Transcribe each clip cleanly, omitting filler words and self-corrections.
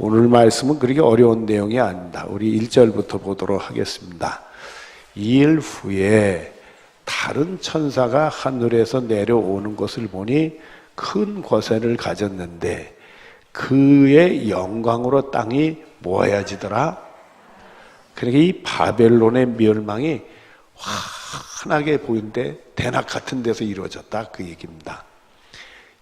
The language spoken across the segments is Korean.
오늘 말씀은 그렇게 어려운 내용이 아닙니다. 우리 1절부터 보도록 하겠습니다. 2일 후에 다른 천사가 하늘에서 내려오는 것을 보니 큰 권세를 가졌는데 그의 영광으로 땅이 모아지더라. 그러니까 이 바벨론의 멸망이 환하게 보이는데 대낮 같은 데서 이루어졌다, 그 얘기입니다.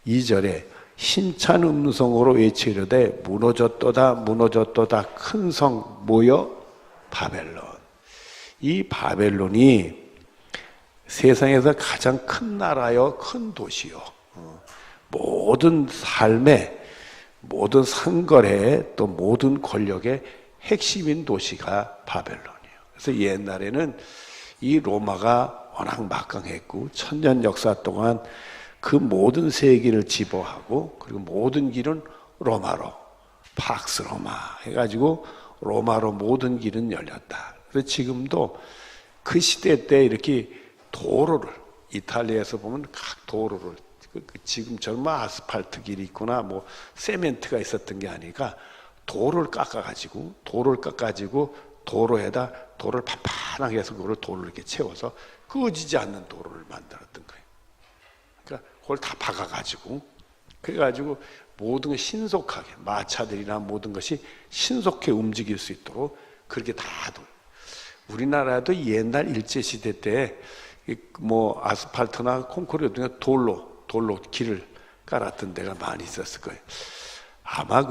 2절에 힘찬 음성으로 외치려되 무너졌도다 무너졌도다 큰 성 뭐여? 바벨론. 이 바벨론이 세상에서 가장 큰 나라요, 큰 도시요, 모든 삶의 모든 상거래 또 모든 권력의 핵심인 도시가 바벨론이에요. 그래서 옛날에는 이 로마가 워낙 막강했고 천년 역사 동안 그 모든 세계를 지배하고 그리고 모든 길은 로마로, 팍스 로마 해가지고 로마로 모든 길은 열렸다. 그래서 지금도 그 시대 때 이렇게 도로를, 이탈리아에서 보면 각 도로를, 지금처럼 아스팔트 길이 있거나 뭐 세멘트가 있었던 게 아니라 도로를 깎아가지고 도로에다 돌을 판판하게 해서 그걸 돌을 이렇게 채워서 꺼지지 않는 도로를 만들었던 거예요. 그러니까 그걸 다 박아가지고, 그래가지고 모든 게 신속하게, 마차들이나 모든 것이 신속하게 움직일 수 있도록 그렇게 다 우리나라도 옛날 일제시대 때 뭐 아스팔트나 콘크리트 등의 돌로 길을 깔았던 데가 많이 있었을 거예요. 아마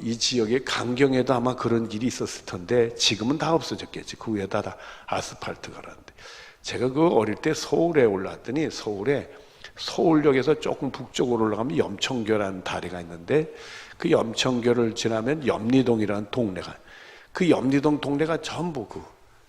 이 지역의 강경에도 아마 그런 길이 있었을 텐데 지금은 다 없어졌겠지. 그 위에다 다 아스팔트 깔았는데, 제가 어릴 때 서울에 올랐더니 서울역에서 조금 북쪽으로 올라가면 염천교라는 다리가 있는데 그 염천교를 지나면 염리동이라는 동네가, 그 염리동 동네가 전부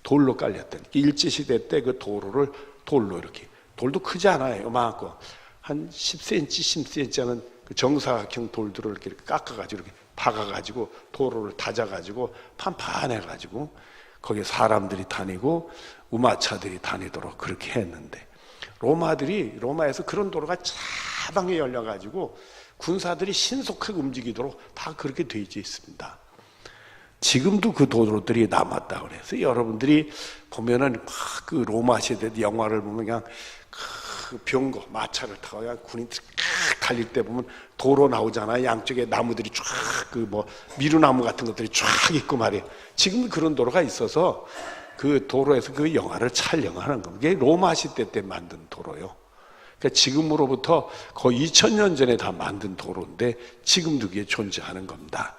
돌로 깔렸던, 일제시대 때 그 도로를 돌로 이렇게, 돌도 크지 않아요. 요만하고 한 10cm, 10cm 하는 그 정사각형 돌들을 이렇게 깎아가지고 이렇게 박아가지고 도로를 다져가지고 판판해가지고 거기에 사람들이 다니고 우마차들이 다니도록 그렇게 했는데, 로마에서 그런 도로가 차방에 열려가지고 군사들이 신속하게 움직이도록 다 그렇게 되어 있습니다. 지금도 그 도로들이 남았다 그래서 여러분들이 보면은 그 로마 시대 영화를 보면 그냥 그 병거 마차를 타고 그냥 군인들이 달릴 때 보면 도로 나오잖아요. 양쪽에 나무들이 쫙 미루나무 같은 것들이 쫙 있고 말이에요. 지금 그런 도로가 있어서 그 도로에서 그 영화를 촬영하는 겁니다. 이게 로마 시대 때 만든 도로요. 그러니까 지금으로부터 거의 2000년 전에 다 만든 도로인데 지금도 그게 존재하는 겁니다.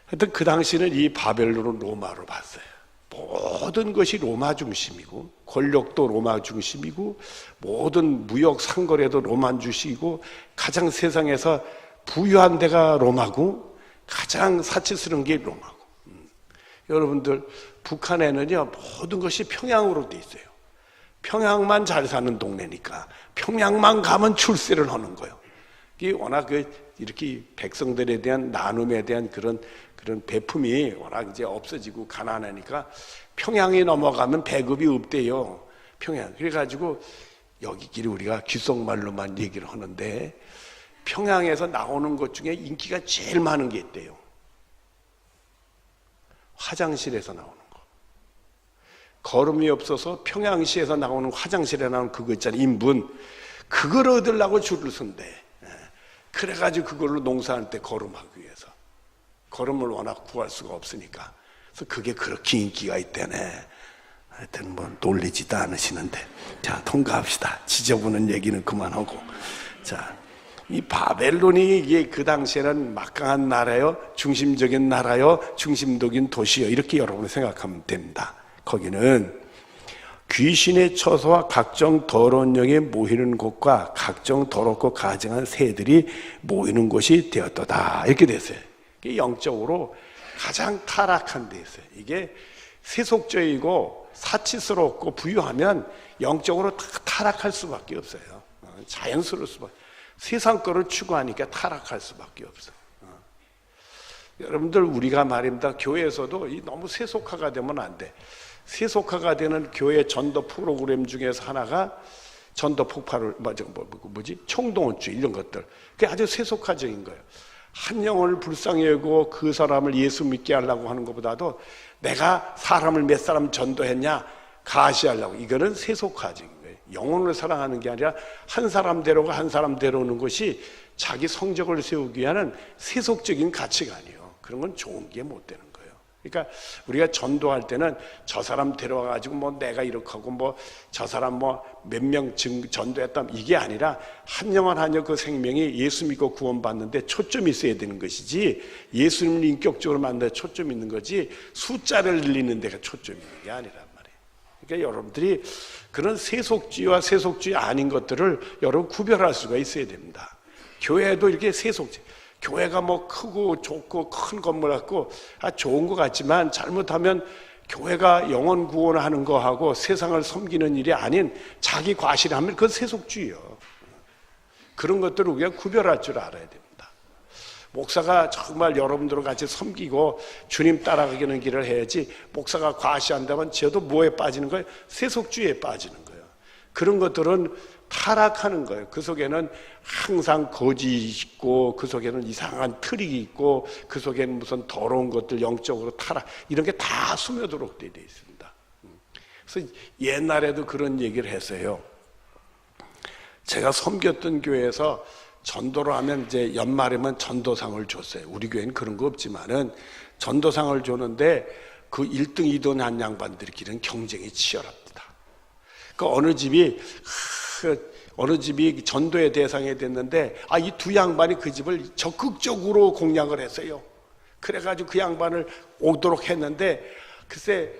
하여튼 그 당시는 이 바벨론은 로마로 봤어요. 모든 것이 로마 중심이고 권력도 로마 중심이고 모든 무역 상거래도 로마 중심이고 가장 세상에서 부유한 데가 로마고 가장 사치스러운 게 로마고. 여러분들 북한에는요 모든 것이 평양으로 돼 있어요. 평양만 잘 사는 동네니까 평양만 가면 출세를 하는 거예요. 이게 워낙 이렇게 백성들에 대한 나눔에 대한 그런 배품이 워낙 이제 없어지고 가난하니까 평양에 넘어가면 배급이 없대요. 평양. 그래가지고 여기끼리 우리가 귓속말로만 얘기를 하는데 평양에서 나오는 것 중에 인기가 제일 많은 게 있대요. 화장실에서 나오는 거. 거름이 없어서 평양시에서 나오는 화장실에 나오는 그거 있잖아요. 인분. 그걸 얻으려고 줄을 선대. 그래가지고 그걸로 농사할 때 거름하기 위해서. 거름을 워낙 구할 수가 없으니까. 그래서 그게 그렇게 인기가 있다네. 하여튼 놀리지도 않으시는데. 자, 통과합시다. 지저분한 얘기는 그만하고. 자, 이 바벨론이 이게 그 당시에는 막강한 나라요, 중심적인 나라요, 중심적인 도시요. 이렇게 여러분이 생각하면 됩니다. 거기는 귀신의 처소와 각종 더러운 영에 모이는 곳과 각종 더럽고 가증한 새들이 모이는 곳이 되었도다. 이렇게 됐어요. 이게 영적으로 가장 타락한 데 있어요. 이게 세속적이고 사치스럽고 부유하면 영적으로 타락할 수밖에 없어요. 자연스러울 수밖에. 세상 거를 추구하니까 타락할 수밖에 없어요. 여러분들 우리가 말입니다. 교회에서도 너무 세속화가 되면 안 돼. 세속화가 되는 교회 전도 프로그램 중에서 하나가 전도 폭발을 총동원주의 이런 것들. 그게 아주 세속화적인 거예요. 한 영혼을 불쌍히 여기고 그 사람을 예수 믿게 하려고 하는 것보다도 내가 사람을 몇 사람 전도했냐 가시하려고, 이거는 세속화적인 거예요. 영혼을 사랑하는 게 아니라 한 사람 데려가 한 사람 데려오는 것이 자기 성적을 세우기 위한 세속적인 가치관이에요. 그런 건 좋은 게 못 되는 거예요. 그러니까 우리가 전도할 때는 저 사람 데려와가지고 뭐 내가 이렇게 하고 뭐 저 사람 뭐 몇 명 전도했다, 이게 아니라 한 영혼 한 영 그 생명이 예수 믿고 구원받는데 초점이 있어야 되는 것이지, 예수님을 인격적으로 만드는 데 초점이 있는 거지 숫자를 늘리는 데가 초점이 있는 게 아니란 말이에요. 그러니까 여러분들이 그런 세속주의와 세속주의 아닌 것들을 여러분 구별할 수가 있어야 됩니다. 교회도 이렇게 세속주의, 교회가 뭐 크고 좋고 큰 건물 같고 좋은 것 같지만 잘못하면 교회가 영혼 구원하는 거하고 세상을 섬기는 일이 아닌 자기 과실하면 그건 세속주의요. 그런 것들을 우리가 구별할 줄 알아야 됩니다. 목사가 정말 여러분들과 같이 섬기고 주님 따라가는 길을 해야지, 목사가 과시한다면 저도 뭐에 빠지는 거예요? 세속주의에 빠지는 거예요. 그런 것들은 타락하는 거예요. 그 속에는 항상 거짓이 있고, 그 속에는 이상한 트릭이 있고, 그 속에는 무슨 더러운 것들, 영적으로 타락, 이런 게 다 스며들도록 되어 있습니다. 그래서 옛날에도 그런 얘기를 했어요. 제가 섬겼던 교회에서 전도를 하면 이제 연말이면 전도상을 줬어요. 우리 교회는 그런 거 없지만은 전도상을 줬는데 그 1등, 2등 한 양반들끼리는 경쟁이 치열합니다. 그 어느 집이 전도의 대상이 됐는데 이 두 양반이 그 집을 적극적으로 공략을 했어요. 그래가지고 그 양반을 오도록 했는데, 글쎄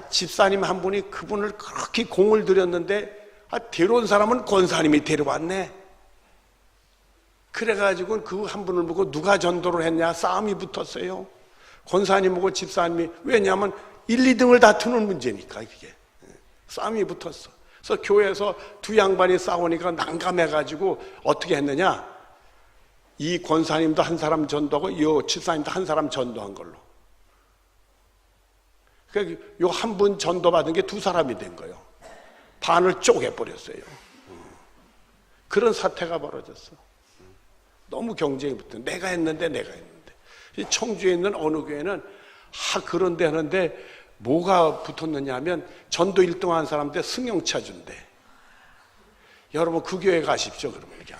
집사님 한 분이 그분을 그렇게 공을 들였는데 데려온 사람은 권사님이 데려왔네. 그래가지고 그 한 분을 보고 누가 전도를 했냐 싸움이 붙었어요. 권사님하고 집사님이. 왜냐하면 1, 2등을 다투는 문제니까 이게 싸움이 붙었어. 그래서 교회에서 두 양반이 싸우니까 난감해가지고 어떻게 했느냐, 이 권사님도 한 사람 전도하고 이 집사님도 한 사람 전도한 걸로. 그러니까 요 한 분 전도받은 게 두 사람이 된 거예요. 반을 쪼개버렸어요. 그런 사태가 벌어졌어. 너무 경쟁이 붙어. 내가 했는데. 청주에 있는 어느 교회는 그런데 하는데 뭐가 붙었느냐 하면 전도 1등 한 사람한테 승용차 준대. 여러분 그 교회 가십시오. 그러면 그냥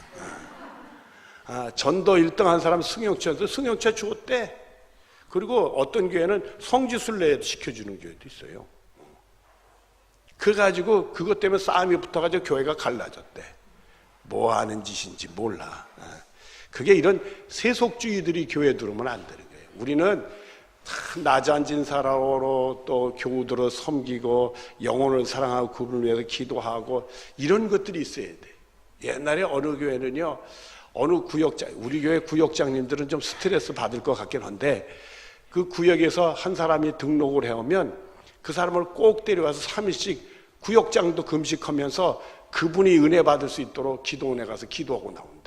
전도 1등 한 사람 승용차 주었대. 그리고 어떤 교회는 성지순례 시켜주는 교회도 있어요. 그래가지고 그것 때문에 싸움이 붙어가지고 교회가 갈라졌대. 뭐 하는 짓인지 몰라. 그게 이런 세속주의들이 교회에 들어오면 안 되는 거예요. 우리는 낮아진 사람으로 또 교우들을 섬기고 영혼을 사랑하고 그분을 위해서 기도하고 이런 것들이 있어야 돼. 옛날에 어느 교회는요, 어느 구역장, 우리 교회 구역장님들은 좀 스트레스 받을 것 같긴 한데, 그 구역에서 한 사람이 등록을 해오면 그 사람을 꼭 데려와서 3일씩 구역장도 금식하면서 그분이 은혜 받을 수 있도록 기도원에 가서 기도하고 나온대.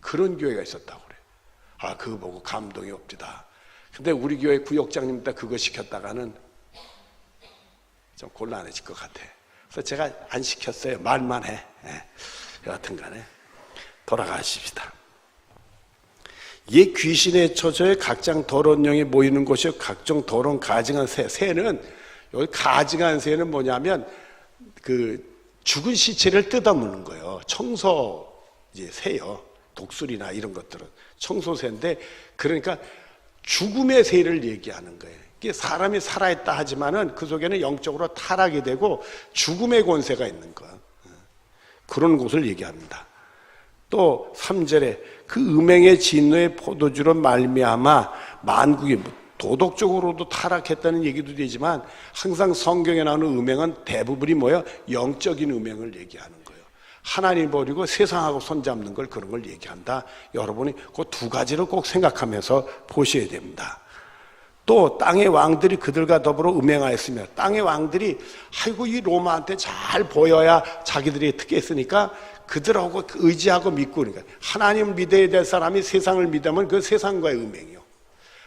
그런 교회가 있었다고 그래요. 그거 보고 감동이 옵니다. 근데 우리 교회 구역장님들 그거 시켰다가는 좀 곤란해질 것 같아. 그래서 제가 안 시켰어요. 말만 해. 여하튼 간에 돌아가십시다. 이 귀신의 처소에 각장 더러운 영이 모이는 곳이요 각종 더러운 가증한 새. 새는, 여기 가증한 새는 뭐냐면 그 죽은 시체를 뜯어먹는 거예요. 청소 이제 새요. 독수리나 이런 것들은 청소새인데, 그러니까 죽음의 새를 얘기하는 거예요. 이게 사람이 살아있다 하지만은 그 속에는 영적으로 타락이 되고 죽음의 권세가 있는 거야. 그런 곳을 얘기합니다. 또 3절에 그 음행의 진노의 포도주로 말미암아 만국이 도덕적으로도 타락했다는 얘기도 되지만, 항상 성경에 나오는 음행은 대부분이 뭐예요? 영적인 음행을 얘기하는 거예요. 하나님 버리고 세상하고 손잡는 걸, 그런 걸 얘기한다. 여러분이 그 두 가지를 꼭 생각하면서 보셔야 됩니다. 또 땅의 왕들이 그들과 더불어 음행하였으며, 땅의 왕들이 아이고 이 로마한테 잘 보여야 자기들이 특혜했으니까 그들하고 의지하고 믿고, 그러니까 하나님 믿어야 될 사람이 세상을 믿으면 그 세상과의 음행이요,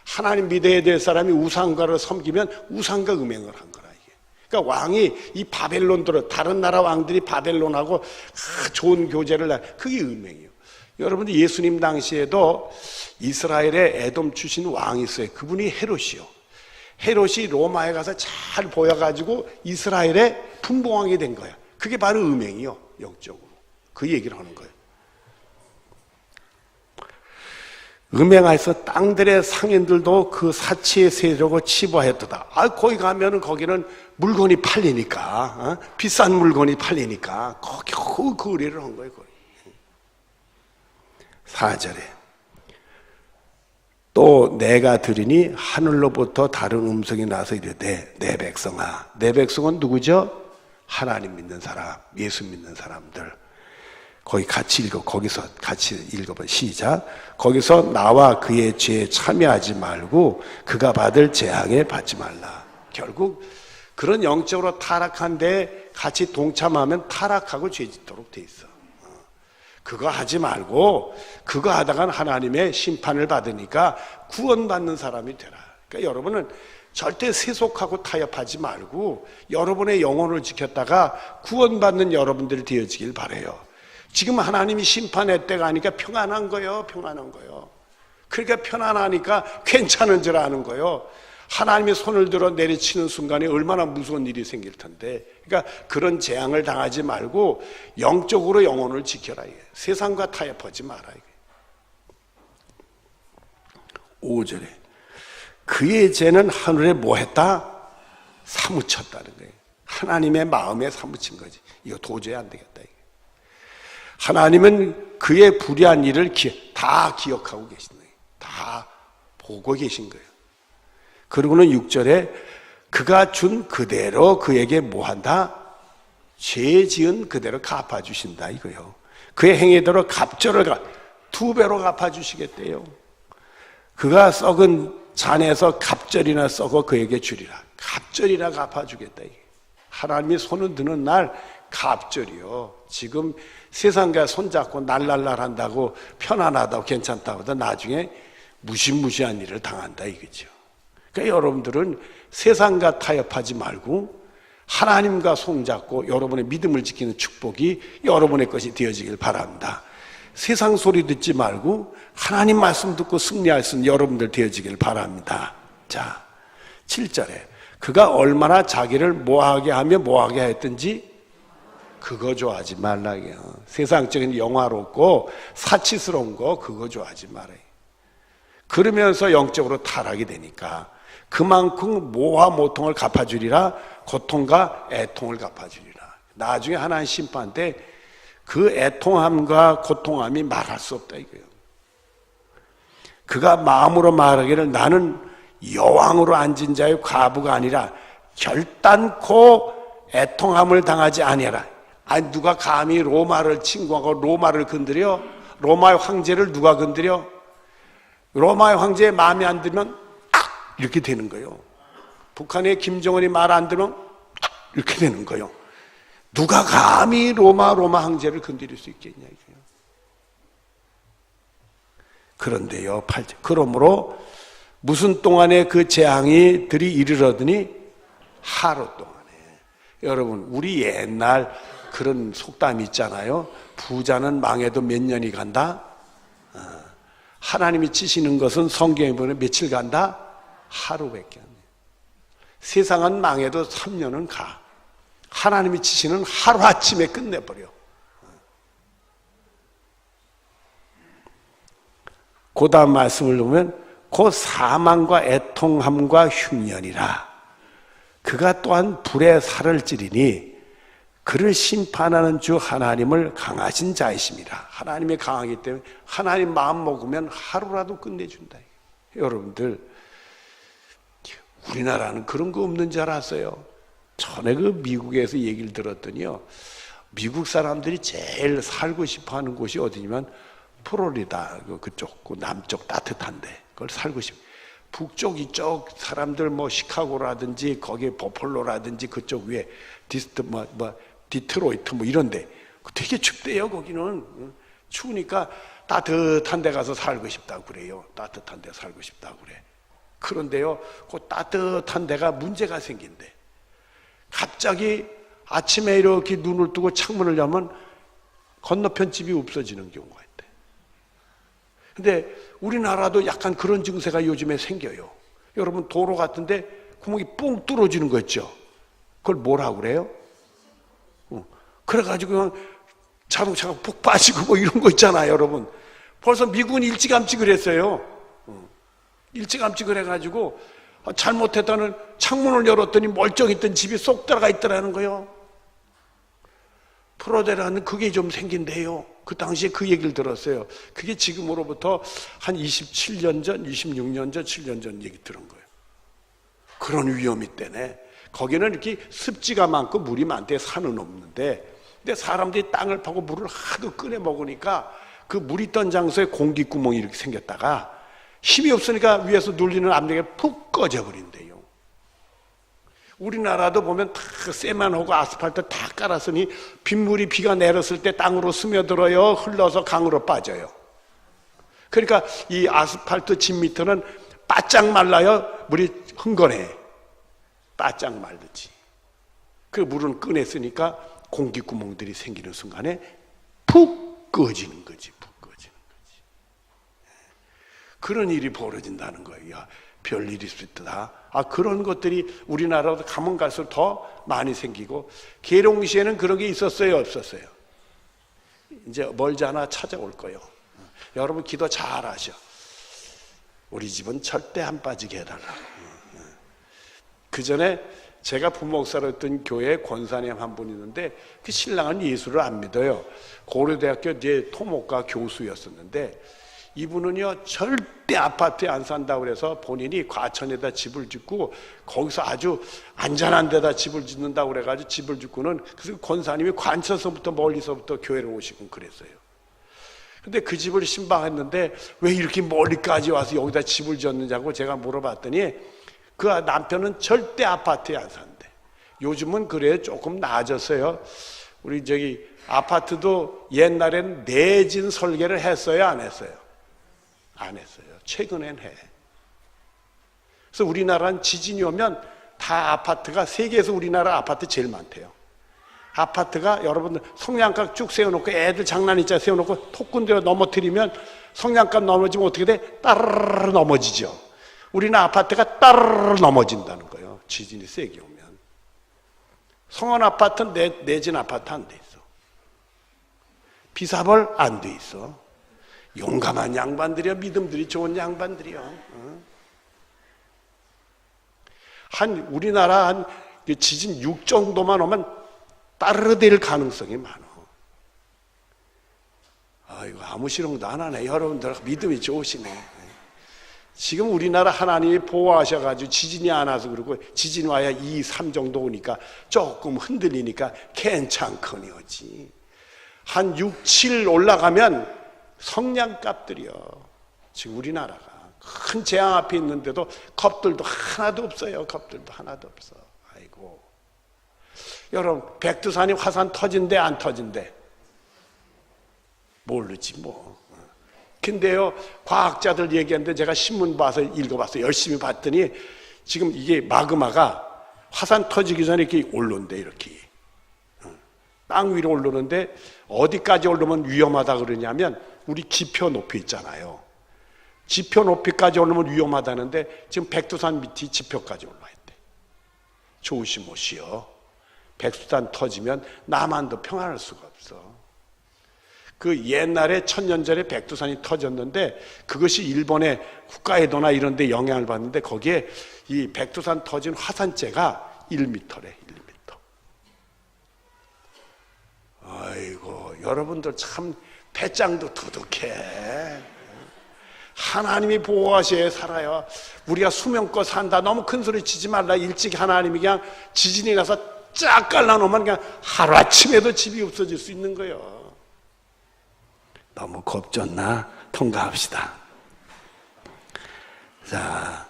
하나님 믿어야 될 사람이 우상과를 섬기면 우상과 음행을 한 거라. 이게 그러니까 왕이 이 바벨론들을, 다른 나라 왕들이 바벨론하고 좋은 교제를, 그게 음행이에요. 여러분들 예수님 당시에도 이스라엘의 에돔 출신 왕이 있어요. 그분이 헤롯이요. 헤롯이 로마에 가서 잘 보여가지고 이스라엘의 분봉왕이 된 거야. 그게 바로 음행이요, 영적으로. 그 얘기를 하는 거예요. 음행하여서 땅들의 상인들도 그 사치의 세력을 치부하였도다. 거기 가면은 거기는 물건이 팔리니까, 비싼 물건이 팔리니까 거기 그 거래를 한 거예요. 4절에 또 내가 들으니 하늘로부터 다른 음성이 나서 이르되 내 백성아. 내 백성은 누구죠? 하나님 믿는 사람, 예수 믿는 사람들. 거기 같이 읽어. 거기서 같이 읽어봐. 시작. 거기서 나와 그의 죄에 참여하지 말고 그가 받을 재앙에 받지 말라. 결국 그런 영적으로 타락한데 같이 동참하면 타락하고 죄 짓도록 돼 있어. 그거 하지 말고 그거 하다간 하나님의 심판을 받으니까 구원받는 사람이 되라. 그러니까 여러분은 절대 세속하고 타협하지 말고 여러분의 영혼을 지켰다가 구원받는 여러분들이 되어지길 바라요. 지금 하나님이 심판의 때가 아니까 평안한 거예요. 평안한 거예요. 그러니까 편안하니까 괜찮은 줄 아는 거예요. 하나님의 손을 들어 내리치는 순간에 얼마나 무서운 일이 생길 텐데. 그러니까 그런 재앙을 당하지 말고 영적으로 영혼을 지켜라. 세상과 타협하지 마라. 5절에 그의 죄는 하늘에 뭐 했다? 사무쳤다는 거예요. 하나님의 마음에 사무친 거지. 이거 도저히 안 되겠다. 하나님은 그의 불의한 일을 다 기억하고 계신 거예요. 다 보고 계신 거예요. 그리고는 6절에 그가 준 그대로 그에게 뭐 한다? 죄 지은 그대로 갚아주신다 이거요. 그의 행위대로 갑절을 2배로 갚아주시겠대요. 그가 썩은 잔에서 갑절이나 썩어 그에게 주리라. 갑절이나 갚아주겠다. 하나님이 손을 드는 날 갑절이요. 지금 세상과 손잡고 날랄랄 한다고 편안하다고 괜찮다고 하다 나중에 무시무시한 일을 당한다 이거죠. 그러니까 여러분들은 세상과 타협하지 말고 하나님과 손잡고 여러분의 믿음을 지키는 축복이 여러분의 것이 되어지길 바랍니다. 세상 소리 듣지 말고 하나님 말씀 듣고 승리할 수 있는 여러분들 되어지길 바랍니다. 자, 7절에 그가 얼마나 자기를 뭐하게 하며 뭐하게 했든지 그거 좋아하지 말라요. 세상적인 영화롭고 사치스러운 거 그거 좋아하지 말아요. 그러면서 영적으로 타락이 되니까 그만큼 모와 모통을 갚아주리라. 고통과 애통을 갚아주리라. 나중에 하나님 심판 때 그 애통함과 고통함이 말할 수 없다 이거예요. 그가 마음으로 말하기를 나는 여왕으로 앉은 자의 과부가 아니라 결단코 애통함을 당하지 아니하라. 아니 누가 감히 로마를 침공하고 로마를 건드려? 로마의 황제를 누가 건드려? 로마의 황제의 마음에 안 들면 이렇게 되는 거예요. 북한의 김정은이 말 안 들으면 이렇게 되는 거예요. 누가 감히 로마 황제를 건드릴 수 있겠냐 이거예요. 그런데요, 8절. 그러므로 무슨 동안에 그 재앙이 들이 이르러더니 하루 동안에. 여러분 우리 옛날 그런 속담이 있잖아요. 부자는 망해도 몇 년이 간다. 하나님이 치시는 것은 성경에 보면 며칠 간다? 하루밖에 안 돼요. 세상은 망해도 3년은 가. 하나님이 치시는 하루아침에 끝내버려. 그 다음 말씀을 보면 그 사망과 애통함과 흉년이라. 그가 또한 불의 살을 찌르니 그를 심판하는 주 하나님을 강하신 자이심이라. 하나님이 강하기 때문에 하나님 마음 먹으면 하루라도 끝내준다. 여러분들 우리나라는 그런 거 없는 줄 알았어요. 전에 그 미국에서 얘기를 들었더니요, 미국 사람들이 제일 살고 싶어하는 곳이 어디냐면 플로리다 그쪽 그 남쪽 따뜻한데 그걸 살고 싶어. 북쪽 이쪽 사람들 뭐 시카고라든지 거기 버펄로라든지 그쪽 위에 디트로이트 뭐 이런데 되게 춥대요. 거기는 추우니까 따뜻한 데 가서 살고 싶다고 그래요. 따뜻한 데 살고 싶다고 그래. 그런데요, 그 따뜻한 데가 문제가 생긴대. 갑자기 아침에 이렇게 눈을 뜨고 창문을 열면 건너편 집이 없어지는 경우가 있대. 근데 우리나라도 약간 그런 증세가 요즘에 생겨요. 여러분 도로 같은데 구멍이 뻥 뚫어지는 거 있죠? 그걸 뭐라고 그래요? 그래가지고 그냥 자동차가 푹 빠지고 뭐 이런 거 있잖아요, 여러분. 벌써 미국은 일찌감치 그랬어요. 일찌감치 그래가지고 잘못했다는 창문을 열었더니 멀쩡했던 집이 쏙 들어가 있더라는 거예요. 프로데라는 그게 좀 생긴대요. 그 당시에 그 얘기를 들었어요. 그게 지금으로부터 한 27년 전, 26년 전, 7년 전 얘기 들은 거예요. 그런 위험이 있대네. 거기는 이렇게 습지가 많고 물이 많대. 산은 없는데. 근데 사람들이 땅을 파고 물을 하도 꺼내 먹으니까 그 물 있던 장소에 공기구멍이 이렇게 생겼다가 힘이 없으니까 위에서 눌리는 압력에 푹 꺼져 버린대요. 우리나라도 보면 다 쇠만하고 아스팔트 다 깔았으니 빗물이 비가 내렸을 때 땅으로 스며들어요. 흘러서 강으로 빠져요. 그러니까 이 아스팔트 집 밑에는 바짝 말라요. 물이 흥건해. 바짝 말듯이. 그 물은 꺼냈으니까 공기구멍들이 생기는 순간에 푹 꺼지는 거지. 푹 꺼지는 거지. 그런 일이 벌어진다는 거예요. 야, 별일이 있을 듯하. 그런 것들이 우리나라도 가면 갈수록 더 많이 생기고, 계룡시에는 그런 게 있었어요, 없었어요? 이제 멀지 않아 찾아올 거예요. 여러분 기도 잘 하셔. 우리 집은 절대 안 빠지게 해달라고. 그 전에 제가 부목사로 했던 교회에 권사님 한 분 있는데 그 신랑은 예수를 안 믿어요. 고려대학교 이제 토목과 교수였었는데 이분은요 절대 아파트에 안 산다고 그래서 본인이 과천에다 집을 짓고 거기서 아주 안전한 데다 집을 짓는다고 그래가지고 집을 짓고는 그래서 권사님이 관천서부터 멀리서부터 교회를 오시고 그랬어요. 근데 그 집을 신방했는데 왜 이렇게 멀리까지 와서 여기다 집을 지었느냐고 제가 물어봤더니 그 남편은 절대 아파트에 안 산대. 요즘은 그래 조금 나아졌어요. 우리 저기 아파트도 옛날엔 내진 설계를 했어요, 안 했어요? 안 했어요. 최근엔 해. 그래서 우리나라는 지진이 오면 다 아파트가 세계에서 우리나라 아파트 제일 많대요. 아파트가 여러분들 성냥갑 쭉 세워놓고 애들 장난있자 세워놓고 톡군대로 넘어뜨리면 성냥갑 넘어지면 어떻게 돼? 따르르 넘어지죠. 우리는 아파트가 따르르 넘어진다는 거예요. 지진이 세게 오면. 성원 아파트는 내진 아파트 안 돼 있어. 비사벌 안 돼 있어. 용감한 양반들이야. 믿음들이 좋은 양반들이요. 우리나라 한 지진 6 정도만 오면 따르르 될 가능성이 많아. 아이고, 아무 실험도 안 하네. 여러분들 믿음이 좋으시네. 지금 우리나라 하나님이 보호하셔가지고 지진이 안 와서 그러고 지진 와야 2, 3 정도 오니까 조금 흔들리니까 괜찮거니하지. 한 6, 7 올라가면 성냥갑들이요. 지금 우리나라가 큰 재앙 앞에 있는데도 겁들도 하나도 없어요. 겁들도 하나도 없어. 아이고. 여러분 백두산이 화산 터진대 안 터진대? 모르지 뭐. 근데요 과학자들 얘기하는데 제가 신문 봐서 읽어봤어요. 열심히 봤더니 지금 이게 마그마가 화산 터지기 전에 이렇게 올라온대. 이렇게 땅 위로 올라오는데 어디까지 올라오면 위험하다 그러냐면 우리 지표 높이 있잖아요. 지표 높이까지 올라오면 위험하다는데 지금 백두산 밑이 지표까지 올라와 있대. 조심하시오. 백두산 터지면 남한도 평안할 수가 없어. 그 옛날에 1000년 전에 백두산이 터졌는데 그것이 일본의 홋카이도나 이런 데 영향을 받는데 거기에 이 백두산 터진 화산재가 1m래. 1m. 아이고 여러분들 참 배짱도 두둑해. 하나님이 보호하셔야 살아요. 우리가 수명껏 산다 너무 큰 소리 치지 말라. 일찍 하나님이 그냥 지진이 나서 쫙 갈라놓으면 그냥 하루아침에도 집이 없어질 수 있는 거예요. 너무 겁졌나? 통과합시다. 자,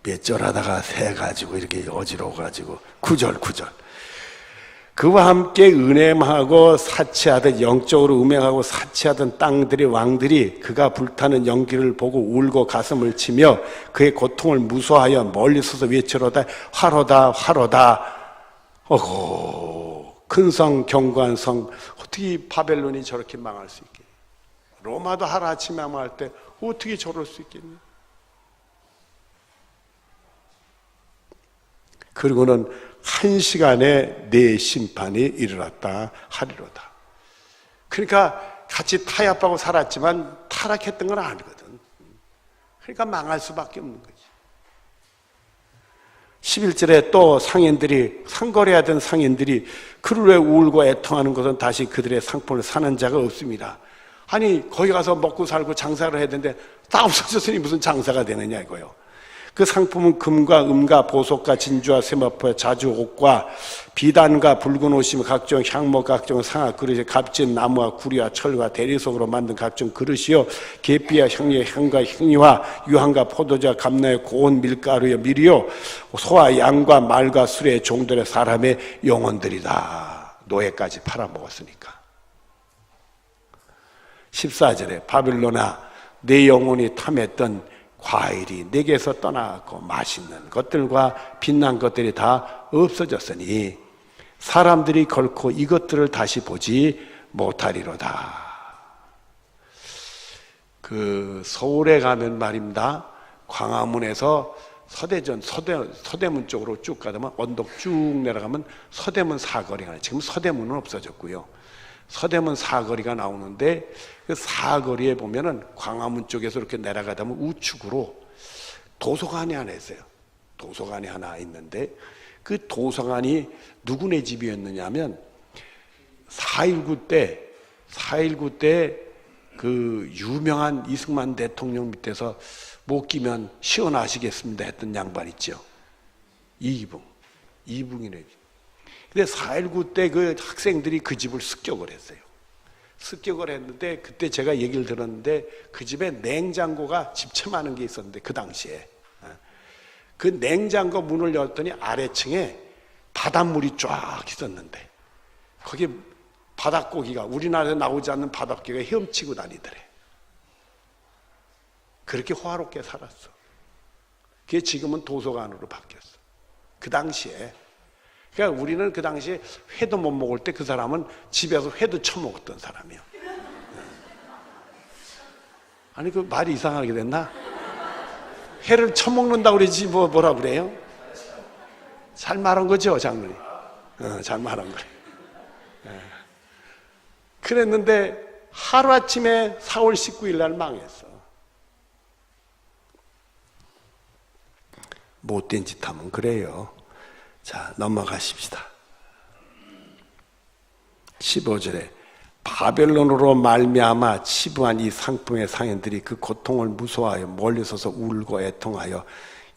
몇 절 하다가 세 가지고 이렇게 어지러워가지고 9절. 그와 함께 은행하고 사치하던 영적으로 음행하고 사치하던 땅들의 왕들이 그가 불타는 연기를 보고 울고 가슴을 치며 그의 고통을 무서워하여 멀리 서서 외치로다 화로다 화로다. 어고 큰 성 견고한 성 어떻게 바벨론이 저렇게 망할 수 있게. 로마도 하루아침에 망할 때 어떻게 저럴 수 있겠냐. 그리고는 1시간에 내 심판이 일어났다 하리로다. 그러니까 같이 타협하고 살았지만 타락했던 건 아니거든. 그러니까 망할 수밖에 없는 거지. 11절에 또 상인들이, 상거래하던 상인들이 그를 왜 울고 애통하는 것은 다시 그들의 상품을 사는 자가 없습니다. 아니 거기 가서 먹고 살고 장사를 해야 되는데 다 없어졌으니 무슨 장사가 되느냐 이거요. 그 상품은 금과 음과 보석과 진주와 세마포와 자주 옷과 비단과 붉은 옷이며 각종 향목, 각종 상아 그릇이 값진 나무와 구리와 철과 대리석으로 만든 각종 그릇이요 계피와 향료의 향과 향유와 유황과 포도주와 감나의 고운 밀가루의 밀이요 소와 양과 말과 수레의 종들의 사람의 영혼들이다. 노예까지 팔아먹었으니까. 14절에 바빌론아 내 영혼이 탐했던 과일이 내게서 떠나고 맛있는 것들과 빛난 것들이 다 없어졌으니 사람들이 결코 이것들을 다시 보지 못하리로다. 그 서울에 가면 말입니다. 광화문에서 서대문 쪽으로 쭉 가다면 언덕 쭉 내려가면 서대문 사거리가 나요. 지금 서대문은 없어졌고요. 서대문 사거리가 나오는데 그 사거리에 보면은 광화문 쪽에서 이렇게 내려가다 보면 우측으로 도서관이 하나 있어요. 도서관이 하나 있는데 그 도서관이 누구네 집이었느냐 하면 4.19 때 그 유명한 이승만 대통령 밑에서 못 끼면 시원하시겠습니다 했던 양반 있죠. 이붕이네. 근데 4.19 때 그 학생들이 그 집을 습격을 했어요. 습격을 했는데 그때 제가 얘기를 들었는데 그 집에 냉장고가 집채만한 게 있었는데 그 당시에 그 냉장고 문을 열었더니 아래층에 바닷물이 쫙 있었는데 거기 바닷고기가 우리나라에서 나오지 않는 바닷고기가 헤엄치고 다니더래. 그렇게 호화롭게 살았어. 그게 지금은 도서관으로 바뀌었어. 그 당시에 그러니까 우리는 그 당시에 회도 못 먹을 때 그 사람은 집에서 회도 처먹었던 사람이에요. 아니 그 말이 이상하게 됐나? 회를 처먹는다고 그러지 뭐라 그래요? 잘 말한 거죠 장로님? 잘 말한 거래. 그랬는데 하루아침에 4월 19일 날 망했어. 못된 짓 하면 그래요. 자, 넘어가십시다. 15절에 바벨론으로 말미암아 치부한 이 상품의 상인들이 그 고통을 무서워하여 멀리 서서 울고 애통하여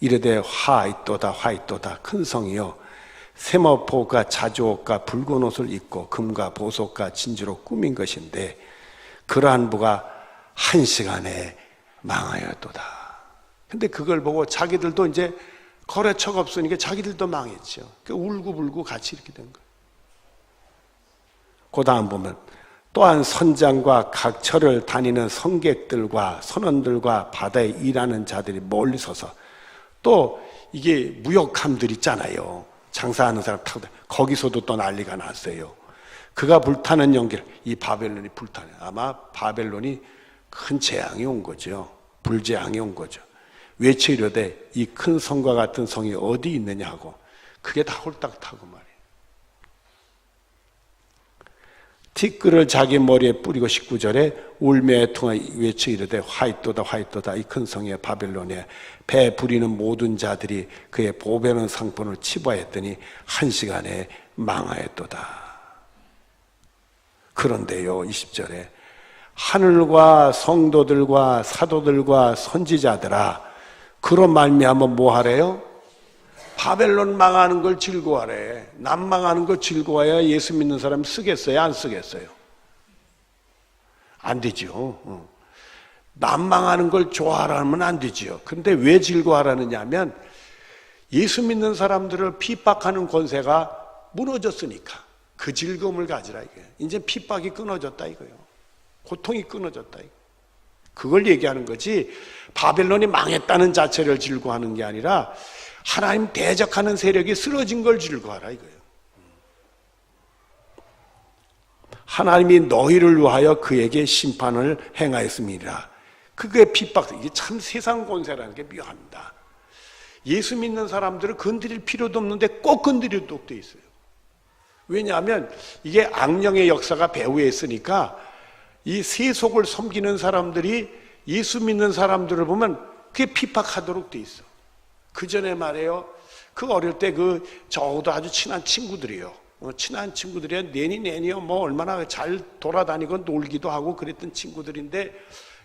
이르되 화있도다 큰 성이여 세마포가 자주옷과 붉은 옷을 입고 금과 보석과 진주로 꾸민 것인데 그러한 부가 1시간에 망하였도다. 근데 그걸 보고 자기들도 이제 거래처가 없으니까 자기들도 망했죠. 울고불고 같이 이렇게 된 거예요. 그 다음 보면 또한 선장과 각 처를 다니는 성객들과 선원들과 바다에 일하는 자들이 멀리 서서 또 이게 무역함들 있잖아요. 장사하는 사람 타고 거기서도 또 난리가 났어요. 그가 불타는 연기를 이 바벨론이 불타네. 아마 바벨론이 큰 재앙이 온 거죠. 불재앙이 온 거죠. 외치려되 이 큰 성과 같은 성이 어디 있느냐 하고 그게 다 홀딱 타고 말이에요. 티끌을 자기 머리에 뿌리고 19절에 울며 애통하여 외치 이르되 화이또다 이 큰 성의 바벨론에 배 부리는 모든 자들이 그의 보배는 상품을 치부하였더니 1시간에 망하였도다. 그런데요 20절에 하늘과 성도들과 사도들과 선지자들아 그런 말미암아 뭐 하래요? 바벨론 망하는 걸 즐거워하래. 남 망하는 걸 즐거워해야 예수 믿는 사람이 쓰겠어요? 안 쓰겠어요? 안 되죠. 남 망하는 걸 좋아하라면 안 되죠. 근데 왜 즐거워하라느냐 하면 예수 믿는 사람들을 핍박하는 권세가 무너졌으니까 그 즐거움을 가지라 이거예요. 이제 핍박이 끊어졌다 이거예요. 고통이 끊어졌다 이거예요. 그걸 얘기하는 거지 바벨론이 망했다는 자체를 즐거워하는 게 아니라 하나님 대적하는 세력이 쓰러진 걸 즐거워하라 이거예요. 하나님이 너희를 위하여 그에게 심판을 행하였음이라. 그게 핍박. 이게 참 세상 권세라는 게 묘합니다. 예수 믿는 사람들을 건드릴 필요도 없는데 꼭 건드리도록 돼 있어요. 왜냐하면 이게 악령의 역사가 배후에 있으니까 이 세속을 섬기는 사람들이 예수 믿는 사람들을 보면 그게 핍박하도록 돼 있어. 그 전에 말해요. 그 어릴 때 저하고도 아주 친한 친구들이요. 친한 친구들이야 내니요. 뭐 얼마나 잘 돌아다니고 놀기도 하고 그랬던 친구들인데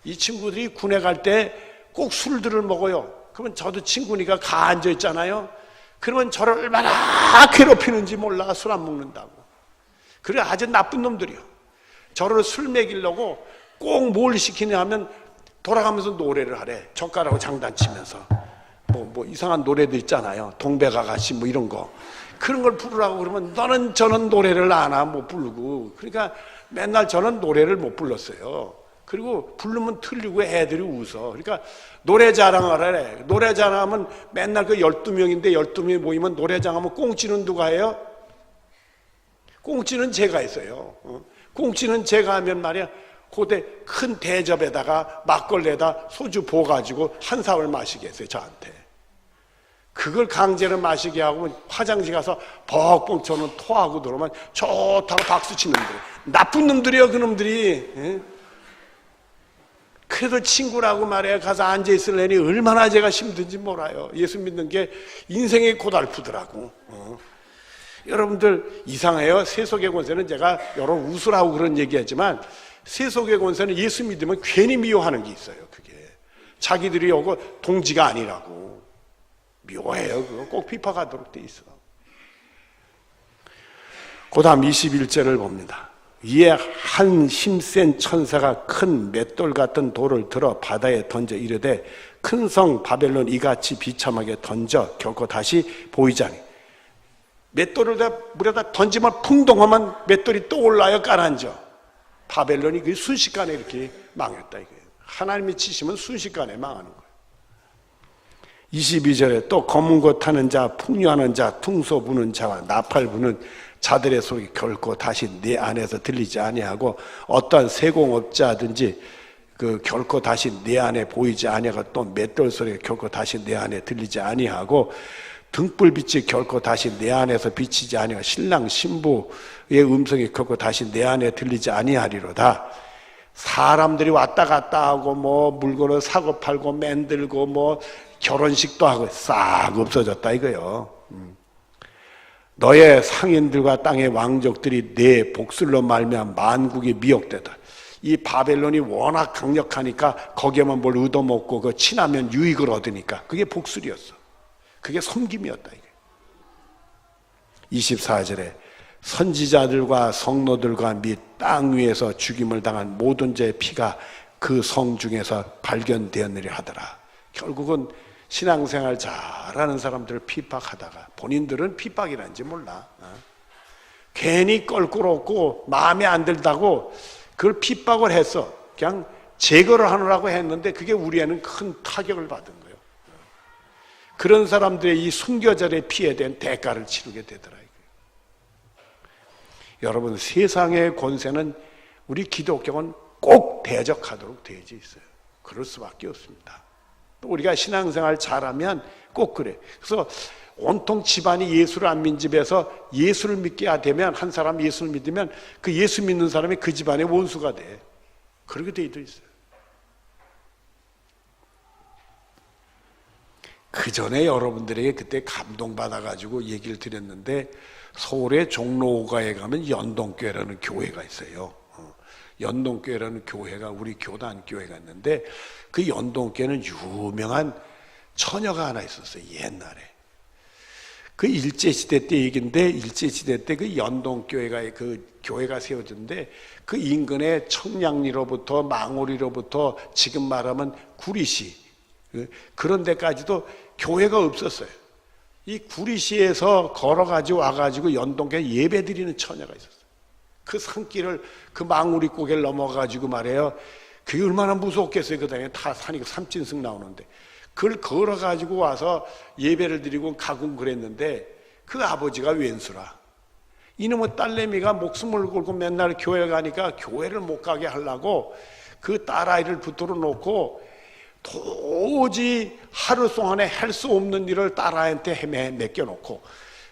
이 친구들이 군에 갈 때 꼭 술들을 먹어요. 그러면 저도 친구니까 가앉아 있잖아요. 그러면 저를 얼마나 괴롭히는지 몰라. 술 안 먹는다고. 그래 아주 나쁜 놈들이요. 저를 술 먹이려고 꼭 뭘 시키냐 하면 돌아가면서 노래를 하래. 젓가락으로 장단치면서 뭐 이상한 노래도 있잖아요. 동백아가씨 뭐 이런 거. 그런 걸 부르라고 그러면 너는 저는 노래를 못 부르고. 그러니까 맨날 저는 노래를 못 불렀어요. 그리고 부르면 틀리고 애들이 웃어. 그러니까 노래 자랑을 하래. 노래 자랑하면 맨날 12명인데 12명이 모이면 노래 자랑하면 꽁치는 누가 해요? 꽁치는 제가 했어요. 꽁치는 제가 하면 말이야. 고대 큰 대접에다가 막걸리에다 소주 부어가지고 한 사발 마시게 했어요. 저한테. 그걸 강제로 마시게 하고 화장실 가서 벅벅 저는 토하고 들어오면 좋다고 박수 치는 놈들. 나쁜 놈들이에요. 그 놈들이. 예? 그래도 친구라고 말해 가서 앉아있으려니 얼마나 제가 힘든지 몰라요. 예수 믿는 게 인생이 고달프더라고. 여러분들 이상해요. 세속의 권세는 제가 여러 웃으라고 그런 얘기하지만 세속의 권세는 예수 믿으면 괜히 미워하는 게 있어요. 그게 자기들이 오고 동지가 아니라고 미워해요. 그거 꼭 핍박하도록 돼 있어. 그 다음 21절을 봅니다. 이에 한 힘센 천사가 큰 맷돌 같은 돌을 들어 바다에 던져 이르되 큰 성 바벨론 이같이 비참하게 던져 결코 다시 보이지 않니. 맷돌을 물에다 던지면 풍덩하면 맷돌이 또 올라요. 가라앉아. 바벨론이 그 순식간에 이렇게 망했다 이거예요. 하나님이 치시면 순식간에 망하는 거예요. 22절에 또 검은 것 타는 자, 풍류하는 자, 퉁소 부는 자와 나팔 부는 자들의 소리 결코 다시 내 안에서 들리지 아니하고 어떠한 세공업자든지 결코 다시 내 안에 보이지 아니하고 또 맷돌 소리가 결코 다시 내 안에 들리지 아니하고 등불빛이 결코 다시 내 안에서 비치지 아니하고 신랑 신부의 음성이 결코 다시 내 안에 들리지 아니하리로다. 사람들이 왔다 갔다 하고 뭐 물건을 사고 팔고 만들고 뭐 결혼식도 하고 싹 없어졌다 이거요. 너의 상인들과 땅의 왕족들이 내 복술로 말미암아 만국이 미혹되다. 이 바벨론이 워낙 강력하니까 거기에만 뭘 얻어먹고 그 친하면 유익을 얻으니까 그게 복술이었어. 그게 섬김이었다 이게. 24절에 선지자들과 성노들과 및 땅 위에서 죽임을 당한 모든 자의 피가 그 성 중에서 발견되었느라 하더라. 결국은 신앙생활 잘하는 사람들을 핍박하다가 본인들은 핍박이란지 몰라. 괜히 껄끄럽고 마음에 안 들다고 그걸 핍박을 했어. 그냥 제거를 하느라고 했는데 그게 우리에는 큰 타격을 받은 거예요. 그런 사람들의 이 순교절의 피에 대한 대가를 치르게 되더라. 여러분 세상의 권세는 우리 기독교는 꼭 대적하도록 되어 있어요. 그럴 수밖에 없습니다. 또 우리가 신앙생활 잘하면 꼭 그래. 그래서 온통 집안이 예수를 안 믿는 집에서 예수를 믿게 되면 한 사람 예수를 믿으면 그 예수 믿는 사람이 그 집안의 원수가 돼. 그렇게 되어 있어요. 그 전에 여러분들에게 그때 감동받아가지고 얘기를 드렸는데 서울의 종로가에 가면 연동교회라는 교회가 있어요. 연동교회라는 교회가 우리 교단교회가 있는데 그 연동교회는 유명한 처녀가 하나 있었어요. 옛날에. 그 일제시대 때 얘기인데 일제시대 때 그 연동교회가 그 교회가 세워졌는데 그 인근의 청량리로부터 망오리로부터 지금 말하면 구리시 그런 데까지도 교회가 없었어요. 이 구리시에서 걸어가지고 와가지고 연동교회 예배 드리는 처녀가 있었어요. 그 산길을 그 망우리 고개를 넘어가지고 말해요. 그게 얼마나 무섭겠어요. 그 다음에 다 산이 삼진승 나오는데 그걸 걸어가지고 와서 예배를 드리고 가고 그랬는데 그 아버지가 왼수라. 이놈의 딸내미가 목숨을 걸고 맨날 교회 가니까 교회를 못 가게 하려고 그 딸아이를 붙들어 놓고 도저히 하루 동안에 할 수 없는 일을 딸아이한테 맡겨놓고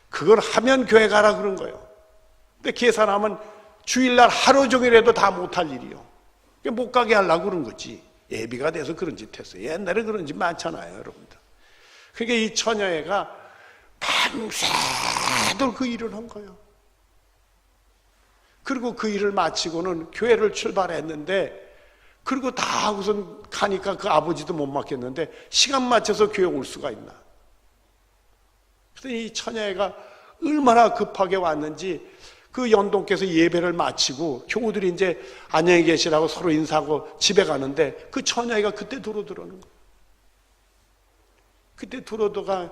그걸 하면 교회 가라 그런 거예요. 근데 계산하면 주일날 하루 종일해도 다 못할 일이요. 못 가게 하려고 그런 거지. 예비가 돼서 그런 짓 했어요. 옛날에 그런 짓 많잖아요, 여러분들. 그러니까 이 처녀애가 밤새도록 그 일을 한 거예요. 그리고 그 일을 마치고는 교회를 출발했는데, 그리고 다 하고선 가니까 그 아버지도 못 맡겼는데 시간 맞춰서 교회 올 수가 있나. 그래서 이 처녀애가 얼마나 급하게 왔는지 그 연동께서 예배를 마치고 교우들이 이제 안녕히 계시라고 서로 인사하고 집에 가는데 그 처녀애가 그때 들어오는 거예요. 그때 들어오다가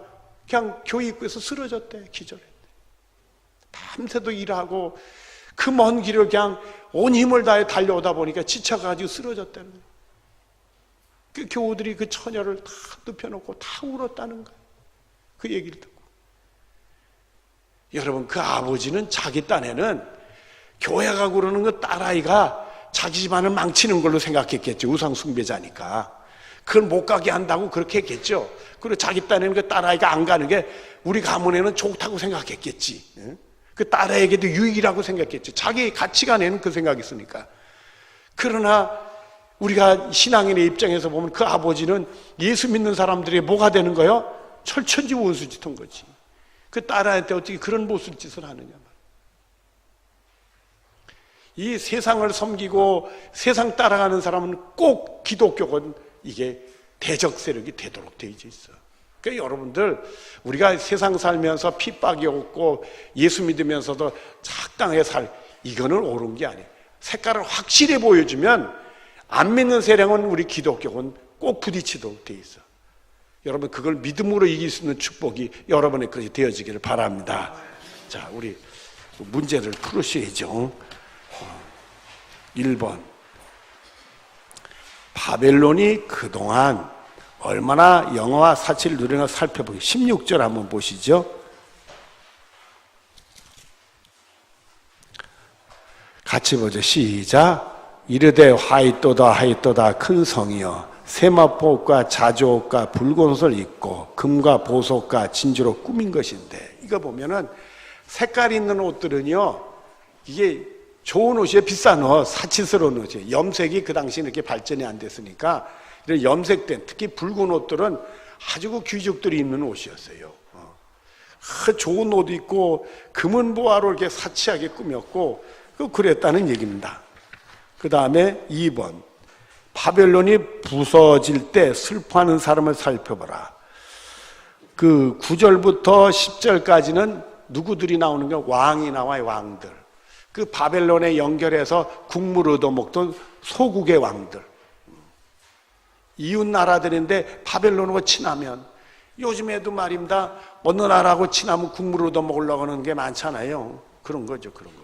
그냥 교회 입구에서 쓰러졌대. 기절했대. 밤새도 일하고 그 먼 길을 그냥 온 힘을 다해 달려오다 보니까 지쳐가지고 쓰러졌다는 거예요. 그 교우들이 그 처녀를 다 눕혀놓고 다 울었다는 거예요. 그 얘기를 듣고. 여러분, 그 아버지는 자기 딴에는 교회 가고 그러는 그 딸아이가 자기 집안을 망치는 걸로 생각했겠죠. 우상 숭배자니까. 그걸 못 가게 한다고 그렇게 했겠죠. 그리고 자기 딴에는 그 딸아이가 안 가는 게 우리 가문에는 좋다고 생각했겠지. 그 딸에게도 유익이라고 생각했죠. 자기 가치관에는 그 생각이 있으니까. 그러나 우리가 신앙인의 입장에서 보면 그 아버지는 예수 믿는 사람들이 뭐가 되는 거예요? 철천지 원수짓 한 거지. 그 딸한테 어떻게 그런 모순짓을 하느냐. 이 세상을 섬기고 세상 따라가는 사람은 꼭 기독교건 이게 대적 세력이 되도록 되어 있어. 그러니까 여러분들, 우리가 세상 살면서 핍박이 없고 예수 믿으면서도 적당하게 이거는 옳은 게 아니에요. 색깔을 확실히 보여주면 안 믿는 세력은 우리 기독교는 꼭 부딪히도록 돼 있어. 여러분, 그걸 믿음으로 이길 수 있는 축복이 여러분의 것이 되어지기를 바랍니다. 자, 우리 문제를 풀으셔야죠. 1번, 바벨론이 그동안 얼마나 영화와 사치를 누리는가 살펴보기. 16절 한번 보시죠. 같이 보죠. 시작. 이르되 하이또다 큰 성이여, 세마포옷과 자주옷과 붉은 옷을 입고 금과 보석과 진주로 꾸민 것인데, 이거 보면은 색깔 있는 옷들은요, 이게 좋은 옷이에요. 비싼 옷, 사치스러운 옷이에요. 염색이 그 당시에 이렇게 발전이 안 됐으니까 이런 염색된, 특히 붉은 옷들은 아주 그 귀족들이 입는 옷이었어요. 좋은 옷 입고 금은 보화로 이렇게 사치하게 꾸몄고 그랬다는 얘기입니다. 그 다음에 2번, 바벨론이 부서질 때 슬퍼하는 사람을 살펴보라. 그 9절부터 10절까지는 누구들이 나오는 게 왕이 나와요. 왕들. 그 바벨론에 연결해서 국물 얻어먹던 소국의 왕들. 이웃 나라들인데 바벨론하고 친하면, 요즘에도 말입니다, 어느 나라하고 친하면 국물 얻어먹으려고 하는 게 많잖아요. 그런 거죠. 그런 거.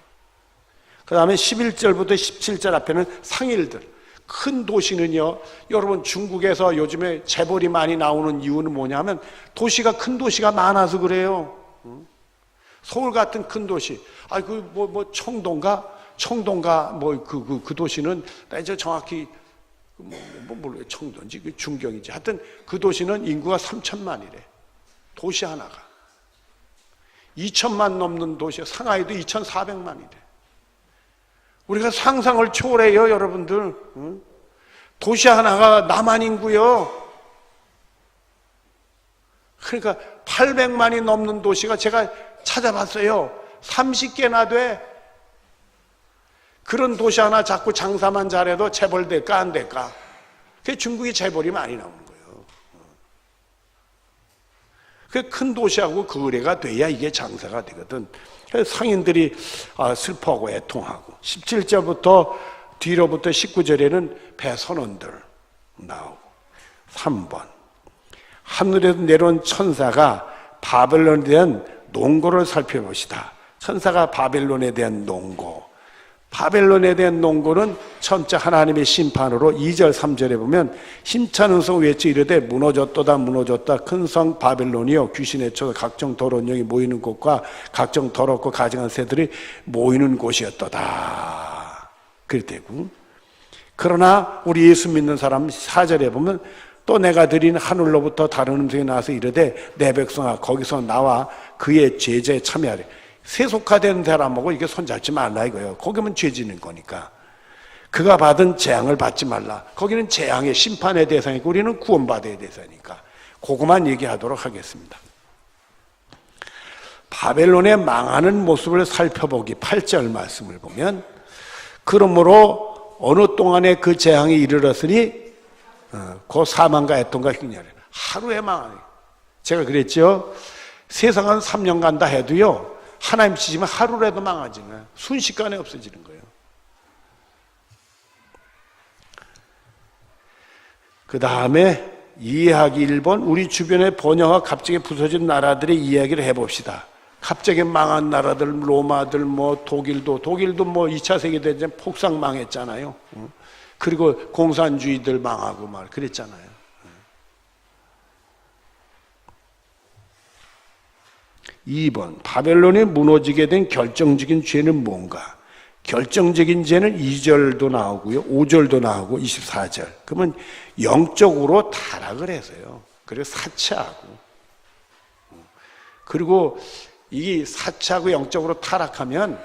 그 다음에 11절부터 17절 앞에는 상일들. 큰 도시는요, 여러분, 중국에서 요즘에 재벌이 많이 나오는 이유는 뭐냐면 도시가, 큰 도시가 많아서 그래요. 서울 같은 큰 도시, 청동가 그 도시는 나 이제 정확히 몰라요. 청도인지 그 중경인지 하여튼 그 도시는 인구가 3천만이래. 도시 하나가 2천만 넘는 도시, 상하이도 2,400만이래. 우리가 상상을 초월해요, 여러분들. 도시 하나가 남한 인구요. 그러니까 800만이 넘는 도시가 제가 찾아봤어요. 30개나 돼. 그런 도시 하나 자꾸 장사만 잘해도 재벌 될까 안 될까? 그게 중국이 재벌이 많이 나오는 거예요. 그 큰 도시하고 거래가 돼야 이게 장사가 되거든. 그래서 상인들이 슬퍼하고 애통하고. 17절부터 뒤로부터 19절에는 배선원들 나오고. 3번, 하늘에서 내려온 천사가 바벨론에 대한 농고를 살펴봅시다. 천사가 바벨론에 대한 농고. 바벨론에 대한 농고는 천자 하나님의 심판으로 2절 3절에 보면 힘찬 성 외쳐 이르되 무너졌도다 무너졌다 큰 성 바벨론이여 귀신의 쳐 각종 더러운 영이 모이는 곳과 각종 더럽고 가증한 새들이 모이는 곳이었도다. 그랬대고. 그러나 우리 예수 믿는 사람 4절에 보면 또 내가 드린 하늘로부터 다른 음성이 나와서 이르되 내 백성아 거기서 나와 그의 제자에 참여하래. 세속화된 사람하고 이게 손잡지 말라 이거예요. 거기면 죄 짓는 거니까. 그가 받은 재앙을 받지 말라. 거기는 재앙의 심판의 대상이고 우리는 구원받아야 대상이니까. 그것만 얘기하도록 하겠습니다. 바벨론의 망하는 모습을 살펴보기 8절 말씀을 보면 그러므로 어느 동안에 그 재앙이 이르렀으니 그 사망과 애통과 흉년을 하루에 망하네. 제가 그랬죠. 세상은 3년 간다 해도요. 하나님 치시면 하루라도 망하지는 순식간에 없어지는 거예요. 그 다음에 이해하기 1번 우리 주변의 번영과 갑자기 부서진 나라들의 이야기를 해봅시다. 갑자기 망한 나라들 로마들 뭐 독일도 뭐 2차 세계대전 폭삭 망했잖아요. 그리고 공산주의들 망하고 말 그랬잖아요. 2번 바벨론이 무너지게 된 결정적인 죄는 뭔가? 결정적인 죄는 2절도 나오고요 5절도 나오고 24절. 그러면 영적으로 타락을 해서요. 그리고 사치하고 그리고 이 사치하고 영적으로 타락하면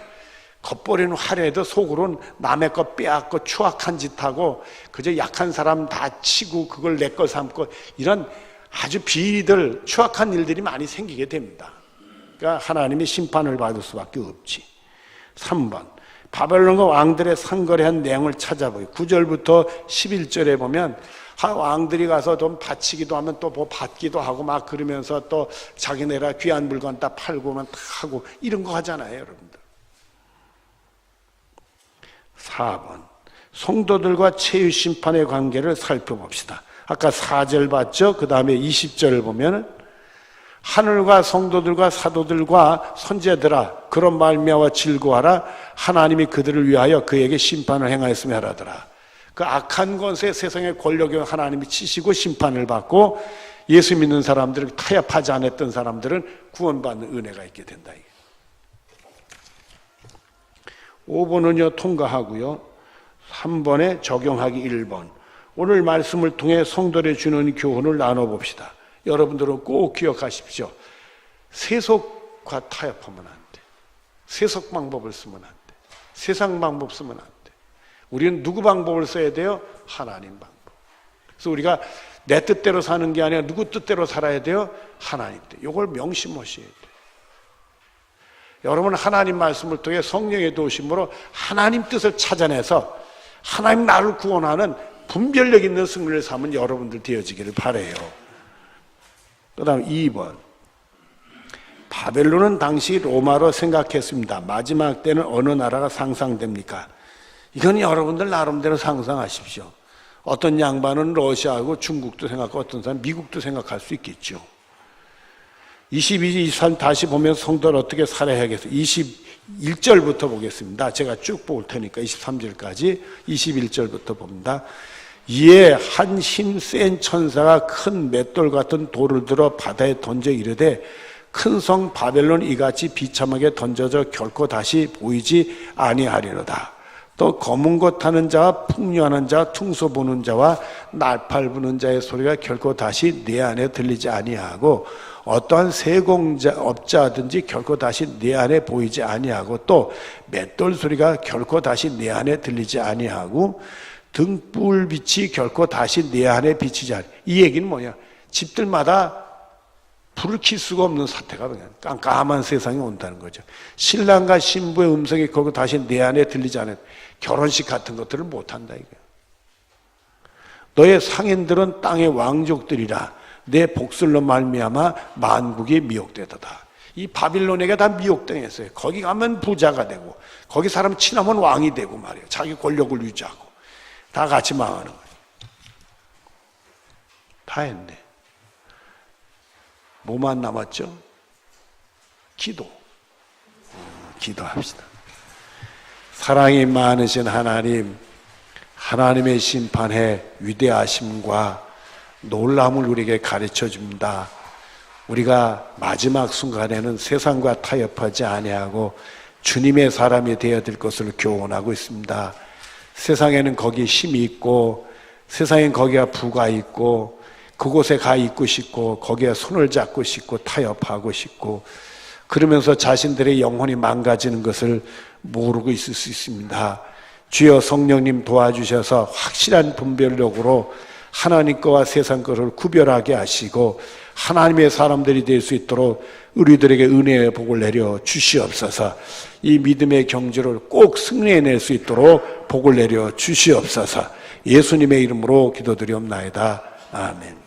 겉보리는 화려해도 속으로는 남의 것 빼앗고 추악한 짓하고 그저 약한 사람 다 치고 그걸 내 거 삼고 이런 아주 비리들 추악한 일들이 많이 생기게 됩니다. 그러니까 하나님이 심판을 받을 수밖에 없지. 3번 바벨론과 왕들의 상거래한 내용을 찾아보기 9절부터 11절에 보면 왕들이 가서 좀 바치기도 하면 또 뭐 받기도 하고 막 그러면서 또 자기네라 귀한 물건 다 팔고만 하고 이런 거 하잖아요 여러분들. 4번 성도들과 체유 심판의 관계를 살펴봅시다. 아까 4절 봤죠? 그 다음에 20절을 보면 하늘과 성도들과 사도들과 선지자들아 그런 말미암아 즐거워하라. 하나님이 그들을 위하여 그에게 심판을 행하였으며 하라더라. 그 악한 것에 세상의 권력에 하나님이 치시고 심판을 받고 예수 믿는 사람들을 타협하지 않았던 사람들은 구원받는 은혜가 있게 된다. 5번은요 통과하고요 3번에 적용하기 1번. 오늘 말씀을 통해 성도들에 주는 교훈을 나눠봅시다. 여러분들은 꼭 기억하십시오. 세속과 타협하면 안 돼. 세속 방법을 쓰면 안 돼. 세상 방법 쓰면 안 돼. 우리는 누구 방법을 써야 돼요? 하나님 방법. 그래서 우리가 내 뜻대로 사는 게 아니라 누구 뜻대로 살아야 돼요? 하나님 뜻. 이걸 명심하셔야 돼요. 여러분 하나님 말씀을 통해 성령의 도우심으로 하나님 뜻을 찾아내서 하나님 나를 구원하는 분별력 있는 승리를 삼은 여러분들 되어지기를 바라요. 그 다음 2번 바벨론은 당시 로마로 생각했습니다. 마지막 때는 어느 나라가 상상됩니까? 이건 여러분들 나름대로 상상하십시오. 어떤 양반은 러시아하고 중국도 생각하고 어떤 사람은 미국도 생각할 수 있겠죠. 22, 23 다시 보면 성도를 어떻게 살아야겠어요? 21절부터 보겠습니다. 제가 쭉 볼 테니까 23절까지 21절부터 봅니다. 이에 한 힘 센 천사가 큰 맷돌 같은 돌을 들어 바다에 던져 이르되 큰 성 바벨론 이같이 비참하게 던져져 결코 다시 보이지 아니하리로다. 또 검은 것 타는 자와 풍류하는 자, 퉁소 보는 자와 날팔 부는 자의 소리가 결코 다시 내 안에 들리지 아니하고 어떠한 세공업자든지 결코 다시 내 안에 보이지 아니하고 또 맷돌 소리가 결코 다시 내 안에 들리지 아니하고 등불빛이 결코 다시 내 안에 비치지 않아. 이 얘기는 뭐냐? 집들마다 불을 켤 수가 없는 사태가 그냥 깜깜한 세상이 온다는 거죠. 신랑과 신부의 음성이 결코 다시 내 안에 들리지 않아. 결혼식 같은 것들을 못한다 이거야. 너의 상인들은 땅의 왕족들이라 내 복술로 말미암아 만국이 미혹되도다. 이 바빌론에게 다 미혹당했어요. 거기 가면 부자가 되고 거기 사람 친하면 왕이 되고 말이에요. 자기 권력을 유지하고 다 같이 망하는 거예요. 다 했네. 뭐만 남았죠? 기도합시다. 사랑이 많으신 하나님, 하나님의 심판의 위대하심과 놀라움을 우리에게 가르쳐 줍니다. 우리가 마지막 순간에는 세상과 타협하지 아니하고 주님의 사람이 되어야 될 것을 교훈하고 있습니다. 세상에는 거기에 힘이 있고, 세상엔 거기에 부가 있고, 그곳에 가 있고 싶고, 거기에 손을 잡고 싶고, 타협하고 싶고, 그러면서 자신들의 영혼이 망가지는 것을 모르고 있을 수 있습니다. 주여 성령님 도와주셔서 확실한 분별력으로 하나님 거와 세상 거를 구별하게 하시고 하나님의 사람들이 될 수 있도록 우리들에게 은혜의 복을 내려 주시옵소서. 이 믿음의 경주를 꼭 승리해낼 수 있도록 복을 내려 주시옵소서. 예수님의 이름으로 기도드리옵나이다. 아멘.